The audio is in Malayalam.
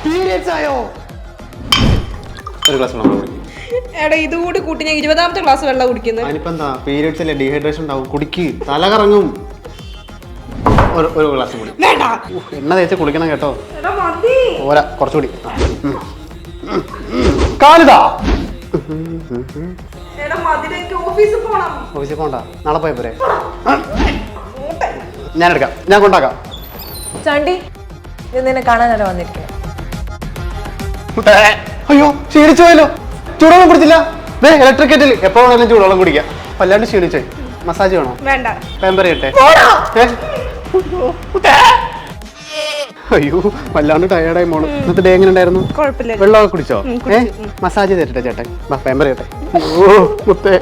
പീരിയഡ്സ് ആയോ? ഒരു ഗ്ലാസ് വെള്ളം കുടിക്കും. എടാ ഇതുകൂടി കൂട്ടി ഞാൻ 20ാമത്തെ ഗ്ലാസ് വെള്ളം കുടിക്കുന്നത്. അതിനിപ്പോ എന്താ, പീരിയഡ്സ് അല്ലേ, ഡീഹൈഡ്രേഷൻ ഉണ്ടാവും. കുടിക്ക്, തല കറങ്ങും. ഒരു ഗ്ലാസ് കൂടി. വേണ്ട, എണ്ണ തേച്ച് കുളിക്കണം കേട്ടോ. എടാ മതി. പോരാ, കുറച്ചുകൂടി. കാലിതാ. എടാ മതി, എനിക്ക് ഓഫീസിൽ പോണം. ഓഫീസിൽ പോണ്ട, നാളെ പോയ പോരെ. ഞാൻ എടുക്കാം, ഞാൻ കൊണ്ടാക്കാം. ചാണ്ടി, ഇത് നിന്നെ കാണാനല്ല വന്നിരിക്കുന്നത്. അയ്യോ, ക്ഷീണിച്ചു പോയല്ലോ. ചൂടുവെള്ളം കുടിച്ചില്ല. ഇലക്ട്രിക് കെറ്റിൽ എപ്പോ വേണമെങ്കിലും ചൂടുവെള്ളം കുടിക്കാം. വല്ലാണ്ട് ക്ഷീണിച്ചേ. മസാജ് വേണോ? വേണ്ട. പാമ്പർ ചെയ്യട്ടെ? അയ്യോ, വല്ലാണ്ട് ടയേർഡായി മോള്. ഇന്നത്തെ ഡേ എങ്ങനെ ഉണ്ടായിരുന്നു? കുഴപ്പമില്ല. വെള്ളമൊക്കെ കുടിച്ചോ? മസാജ് തരട്ടെ ചേട്ടൻ? പാമ്പർ ചെയ്യട്ടെ? ഓ മുത്തേ.